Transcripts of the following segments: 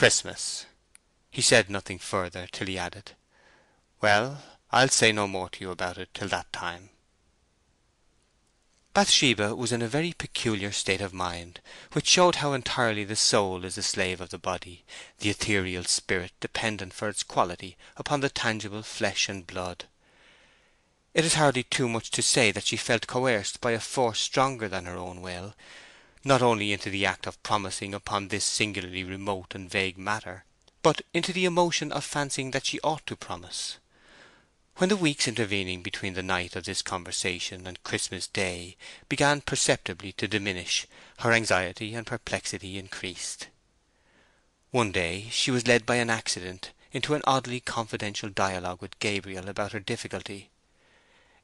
Christmas." He said nothing further till he added, "Well, I'll say no more to you about it till that time." Bathsheba was in a very peculiar state of mind, which showed how entirely the soul is the slave of the body, the ethereal spirit dependent for its quality upon the tangible flesh and blood. It is hardly too much to say that she felt coerced by a force stronger than her own will, not only into the act of promising upon this singularly remote and vague matter, but into the emotion of fancying that she ought to promise. When the weeks intervening between the night of this conversation and Christmas Day began perceptibly to diminish, her anxiety and perplexity increased. One day she was led by an accident into an oddly confidential dialogue with Gabriel about her difficulty.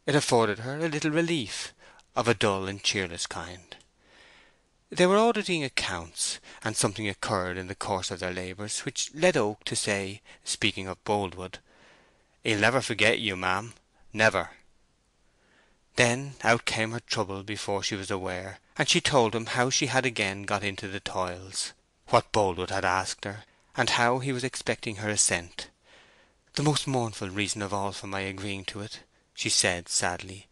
It afforded her a little relief, of a dull and cheerless kind. They were auditing accounts, and something occurred in the course of their labours which led Oak to say, speaking of Boldwood, "He'll never forget you, ma'am, never." Then out came her trouble before she was aware, and she told him how she had again got into the toils, what Boldwood had asked her, and how he was expecting her assent. "The most mournful reason of all for my agreeing to it," she said sadly,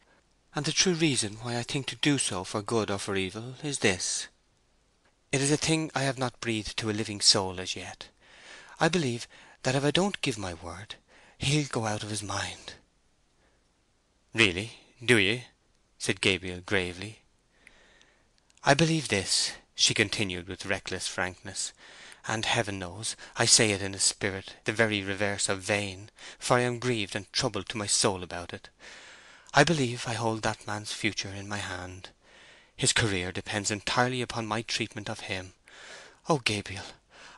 "and the true reason why I think to do so for good or for evil, is this. It is a thing I have not breathed to a living soul as yet. I believe that if I don't give my word, he'll go out of his mind." "Really, do you?" said Gabriel gravely. "I believe this," she continued with reckless frankness, "and heaven knows I say it in a spirit the very reverse of vain, for I am grieved and troubled to my soul about it. I believe I hold that man's future in my hand. His career depends entirely upon my treatment of him. Oh, Gabriel,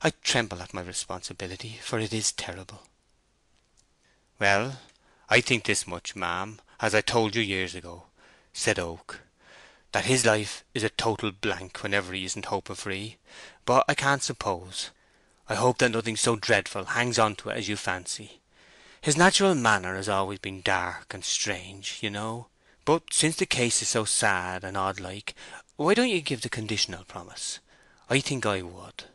I tremble at my responsibility, for it is terrible." "Well, I think this much, ma'am, as I told you years ago," said Oak, "that his life is a total blank whenever he isn't hoping free. But I can't suppose. I hope that nothing so dreadful hangs on to it as you fancy. His natural manner has always been dark and strange, you know. But since the case is so sad and odd-like, why don't you give the conditional promise? I think I would."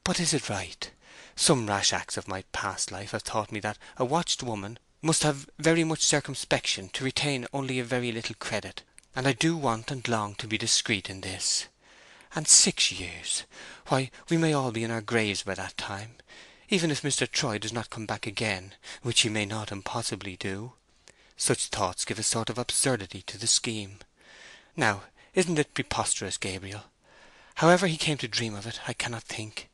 "But is it right? Some rash acts of my past life have taught me that a watched woman must have very much circumspection to retain only a very little credit, and I do want and long to be discreet in this. And 6 years! Why, we may all be in our graves by that time, even if Mr. Troy does not come back again, which he may not impossibly do. Such thoughts give a sort of absurdity to the scheme. Now, isn't it preposterous, Gabriel? However he came to dream of it, I cannot think.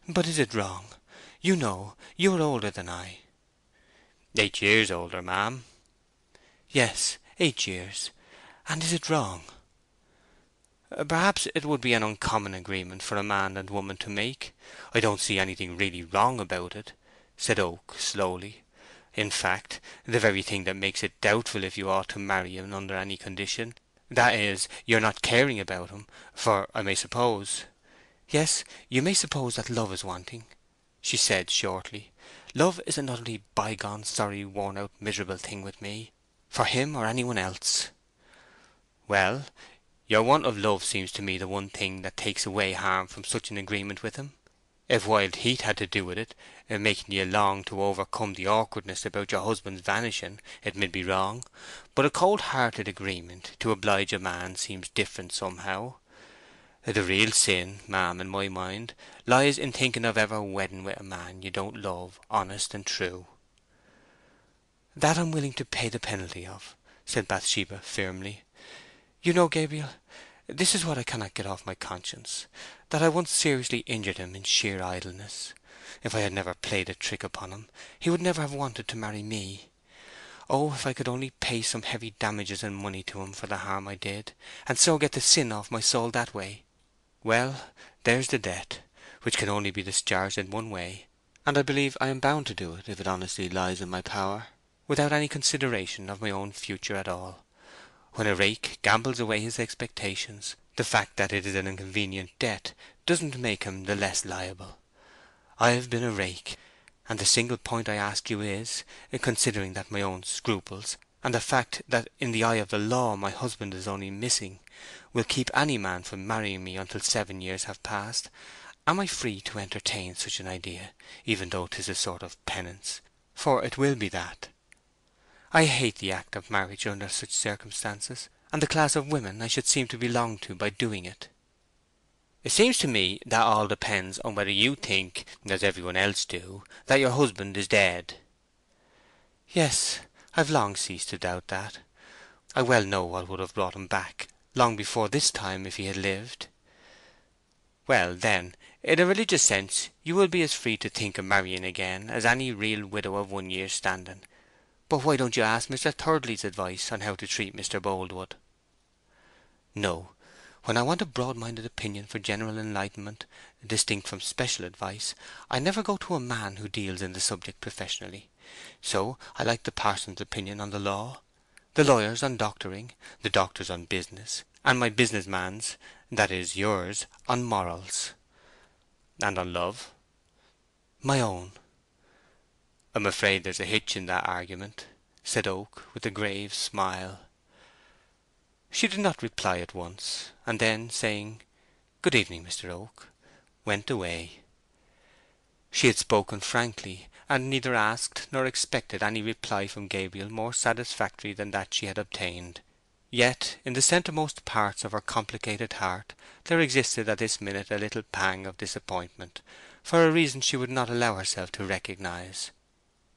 But is it wrong? You know, you are older than I." "8 years older, ma'am." "Yes, 8 years. And is it wrong?" "Perhaps it would be an uncommon agreement for a man and woman to make. I don't see anything really wrong about it," said Oak slowly. "In fact, the very thing that makes it doubtful if you ought to marry him under any condition, that is, your not caring about him, for I may suppose—" "Yes, you may suppose that love is wanting," she said shortly. "Love is an utterly bygone, sorry, worn-out, miserable thing with me, for him or any one else." "Well, your want of love seems to me the one thing that takes away harm from such an agreement with him. If wild heat had to do with it, making you long to overcome the awkwardness about your husband's vanishing, it mid be wrong. But a cold-hearted agreement to oblige a man seems different somehow. The real sin, ma'am, in my mind, lies in thinking of ever wedding with a man you don't love, honest and true." "That I'm willing to pay the penalty of," said Bathsheba firmly. "You know, Gabriel, this is what I cannot get off my conscience, that I once seriously injured him in sheer idleness. If I had never played a trick upon him, he would never have wanted to marry me. Oh, if I could only pay some heavy damages in money to him for the harm I did, and so get the sin off my soul that way! Well, there's the debt, which can only be discharged in one way, and I believe I am bound to do it if it honestly lies in my power, without any consideration of my own future at all. When a rake gambles away his expectations, the fact that it is an inconvenient debt doesn't make him the less liable. I have been a rake, and the single point I ask you is, considering that my own scruples, and the fact that in the eye of the law my husband is only missing, will keep any man from marrying me until 7 years have passed, Am I free to entertain such an idea, even though 'tis a sort of penance? For it will be that. I hate the act of marriage under such circumstances, and the class of women I should seem to belong to by doing it. It seems to me that all depends on whether you think, as everyone else do, that your husband is dead." "Yes, I've long ceased to doubt that. I well know what would have brought him back, long before this time, if he had lived." "Well, then, in a religious sense you will be as free to think of marrying again as any real widow of 1 year's standing. But why don't you ask Mr. Thirdly's advice on how to treat Mr. Boldwood?" "No. When I want a broad-minded opinion for general enlightenment, distinct from special advice, I never go to a man who deals in the subject professionally. So I like the parson's opinion on the law, the lawyer's on doctoring, the doctor's on business, and my business man's, that is, yours, on morals." "And on love?" "My own." "I'm afraid there's a hitch in that argument," said Oak, with a grave smile. She did not reply at once, and then saying, "Good evening, Mr. Oak," went away. She had spoken frankly, and neither asked nor expected any reply from Gabriel more satisfactory than that she had obtained. Yet in the centremost parts of her complicated heart there existed at this minute a little pang of disappointment, for a reason she would not allow herself to recognize.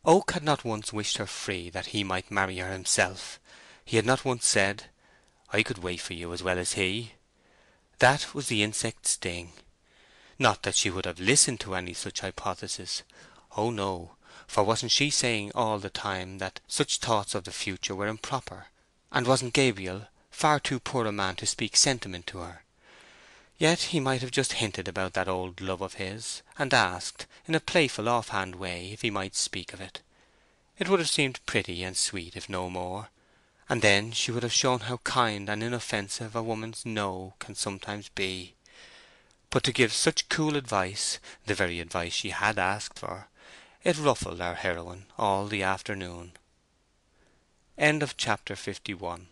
Oak had not once wished her free that he might marry her himself. He had not once said, "I could wait for you as well as he." That was the insect's sting. Not that she would have listened to any such hypothesis. Oh no, for wasn't she saying all the time that such thoughts of the future were improper, and wasn't Gabriel far too poor a man to speak sentiment to her? Yet he might have just hinted about that old love of his, and asked, in a playful off-hand way, if he might speak of it. It would have seemed pretty and sweet, if no more, and then she would have shown how kind and inoffensive a woman's "no" can sometimes be. But to give such cool advice, the very advice she had asked for, it ruffled our heroine all the afternoon. Chapter 51